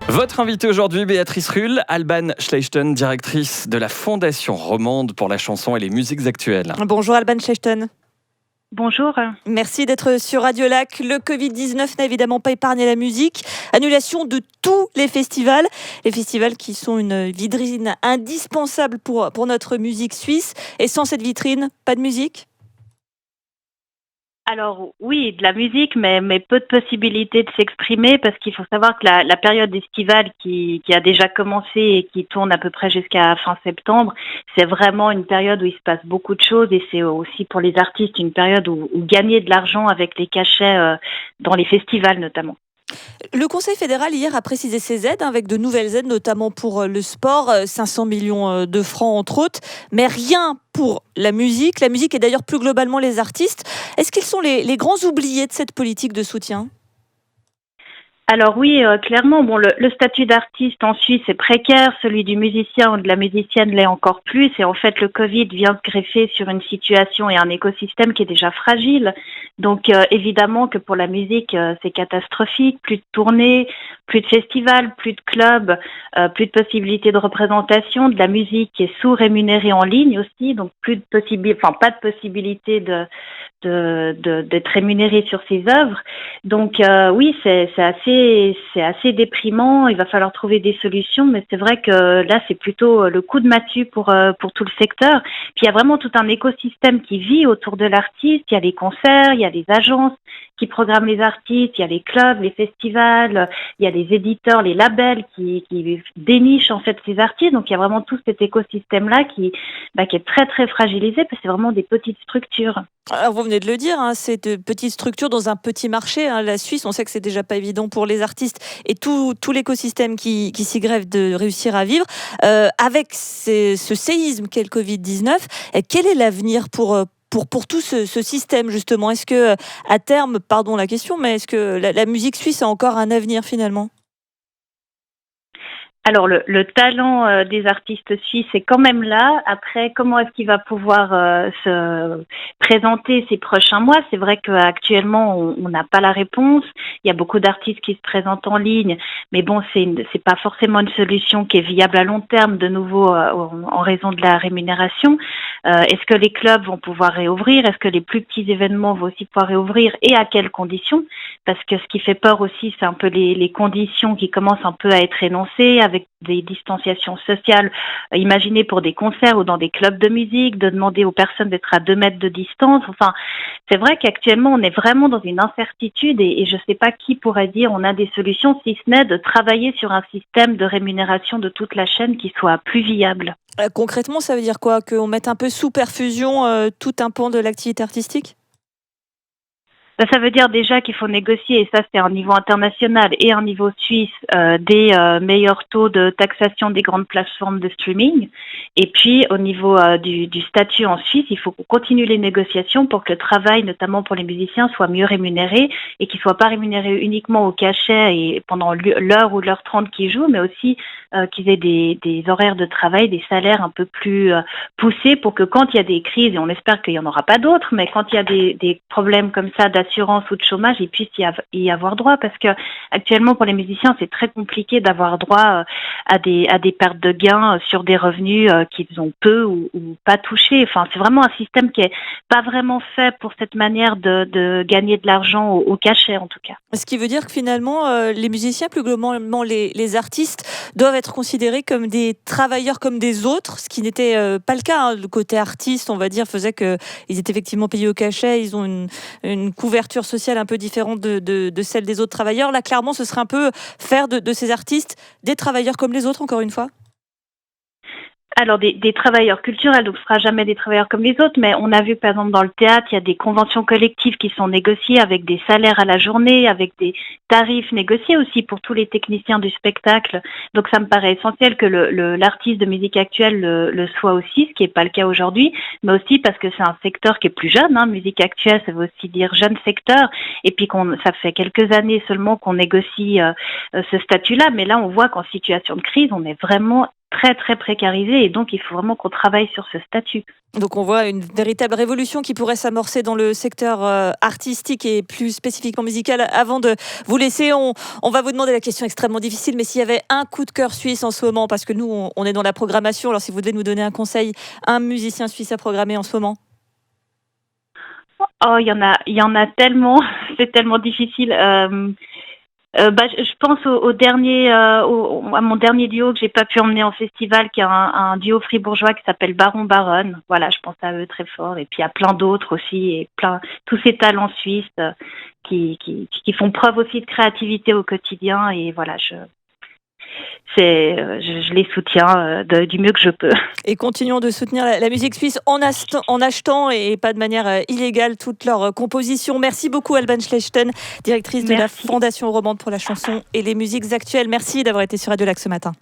Votre invitée aujourd'hui, Béatrice Rulle, Alban Schleichten, directrice de la Fondation Romande pour la chanson et les musiques actuelles. Bonjour Alban Schleichten. Bonjour. Merci d'être sur Radio Lac. Le Covid-19 n'a évidemment pas épargné la musique. Annulation de tous les festivals qui sont une vitrine indispensable pour notre musique suisse. Et sans cette vitrine, pas de musique ? Alors oui, de la musique, mais peu de possibilités de s'exprimer parce qu'il faut savoir que la période estivale qui a déjà commencé et qui tourne à peu près jusqu'à fin septembre, c'est vraiment une période où il se passe beaucoup de choses et c'est aussi pour les artistes une période où gagner de l'argent avec les cachets dans les festivals notamment. Le Conseil fédéral hier a précisé ses aides avec de nouvelles aides, notamment pour le sport, 500 millions de francs entre autres, mais rien pour la musique. La musique et d'ailleurs plus globalement les artistes. Est-ce qu'ils sont les grands oubliés de cette politique de soutien ? Alors oui, clairement, le statut d'artiste en Suisse est précaire, celui du musicien ou de la musicienne l'est encore plus. Et en fait, le Covid vient se greffer sur une situation et un écosystème qui est déjà fragile. Donc évidemment que pour la musique, c'est catastrophique. Plus de tournées, plus de festivals, plus de clubs, plus de possibilités de représentation. De la musique qui est sous-rémunérée en ligne aussi, donc pas de possibilité d'être rémunéré sur ses œuvres. Donc oui, c'est assez déprimant. Il va falloir trouver des solutions, mais c'est vrai que là c'est plutôt le coup de massue pour tout le secteur. Puis il y a vraiment tout un écosystème qui vit autour de l'artiste. Il y a les concerts, il y a les agences qui programment les artistes, il y a les clubs, les festivals, il y a les éditeurs, les labels qui dénichent en fait ces artistes. Donc il y a vraiment tout cet écosystème là qui est très très fragilisé parce que c'est vraiment des petites structures. Alors vous venez de le dire, c'est de petites structures dans un petit marché. La Suisse, on sait que c'est déjà pas évident pour les artistes et tout l'écosystème qui s'y greffe de réussir à vivre. Avec ce séisme qu'est le Covid-19, quel est l'avenir pour tout ce système justement ? Est-ce que à terme, pardon la question, mais est-ce que la musique suisse a encore un avenir finalement ? Alors le talent des artistes suisses est quand même là. Après, comment est-ce qu'il va pouvoir se présenter ces prochains mois ? C'est vrai qu'actuellement on n'a pas la réponse. Il y a beaucoup d'artistes qui se présentent en ligne, mais bon, c'est pas forcément une solution qui est viable à long terme. De nouveau, en raison de la rémunération. Est-ce que les clubs vont pouvoir réouvrir ? Est-ce que les plus petits événements vont aussi pouvoir réouvrir ? Et à quelles conditions ? Parce que ce qui fait peur aussi, c'est un peu les conditions qui commencent un peu à être énoncées avec des distanciations sociales imaginées pour des concerts ou dans des clubs de musique, de demander aux personnes d'être à 2 mètres de distance. Enfin, c'est vrai qu'actuellement, on est vraiment dans une incertitude et je ne sais pas qui pourrait dire on a des solutions, si ce n'est de travailler sur un système de rémunération de toute la chaîne qui soit plus viable. Concrètement, ça veut dire quoi ? Qu'on mette un peu sous perfusion tout un pan de l'activité artistique ? Ça veut dire déjà qu'il faut négocier, et ça c'est un niveau international et un niveau suisse, des meilleurs taux de taxation des grandes plateformes de streaming. Et puis au niveau du statut en Suisse, il faut qu'on continue les négociations pour que le travail, notamment pour les musiciens, soit mieux rémunéré et qu'il ne soit pas rémunéré uniquement au cachet et pendant l'heure ou l'heure 30 qu'ils jouent, mais aussi qu'ils aient des horaires de travail, des salaires un peu plus poussés pour que quand il y a des crises, et on espère qu'il n'y en aura pas d'autres, mais quand il y a des problèmes comme ça d'assurance ou de chômage, ils puissent y avoir droit, parce que actuellement pour les musiciens c'est très compliqué d'avoir droit à des pertes de gains sur des revenus qu'ils ont peu ou pas touchés. Enfin, c'est vraiment un système qui est pas vraiment fait pour cette manière de gagner de l'argent au cachet en tout cas. Ce qui veut dire que finalement les musiciens, plus globalement les artistes, doivent être considérés comme des travailleurs comme des autres, ce qui n'était pas le cas. Le côté artiste, on va dire, faisait qu'ils étaient effectivement payés au cachet, ils ont une couverture sociale un peu différente de celle des autres travailleurs. Là, clairement, ce serait un peu faire de ces artistes des travailleurs comme les autres, encore une fois. Alors des travailleurs culturels, donc ce sera jamais des travailleurs comme les autres, mais on a vu par exemple dans le théâtre, il y a des conventions collectives qui sont négociées avec des salaires à la journée, avec des tarifs négociés aussi pour tous les techniciens du spectacle. Donc ça me paraît essentiel que l'artiste de musique actuelle le soit aussi, ce qui n'est pas le cas aujourd'hui, mais aussi parce que c'est un secteur qui est plus jeune, musique actuelle, ça veut aussi dire jeune secteur, et puis ça fait quelques années seulement qu'on négocie ce statut-là, mais là on voit qu'en situation de crise, on est vraiment très très précarisés et donc il faut vraiment qu'on travaille sur ce statut. Donc on voit une véritable révolution qui pourrait s'amorcer dans le secteur artistique et plus spécifiquement musical. Avant de vous laisser, on va vous demander la question extrêmement difficile, mais s'il y avait un coup de cœur suisse en ce moment, parce que nous on est dans la programmation, alors si vous devez nous donner un conseil, un musicien suisse à programmer en ce moment. Oh, il y en a tellement, c'est tellement difficile. Je pense au dernier, à mon dernier duo que j'ai pas pu emmener en festival, qui est un duo fribourgeois qui s'appelle Baron Baronne. Voilà, je pense à eux très fort. Et puis à plein d'autres aussi, et tous ces talents suisses qui font preuve aussi de créativité au quotidien. Et voilà, je les soutiens du mieux que je peux. Et continuons de soutenir la musique suisse en achetant et pas de manière illégale toutes leurs compositions. Merci beaucoup Alban Schlechten, directrice de la Fondation romande pour la chanson et les musiques actuelles. Merci d'avoir été sur Radio Lac ce matin.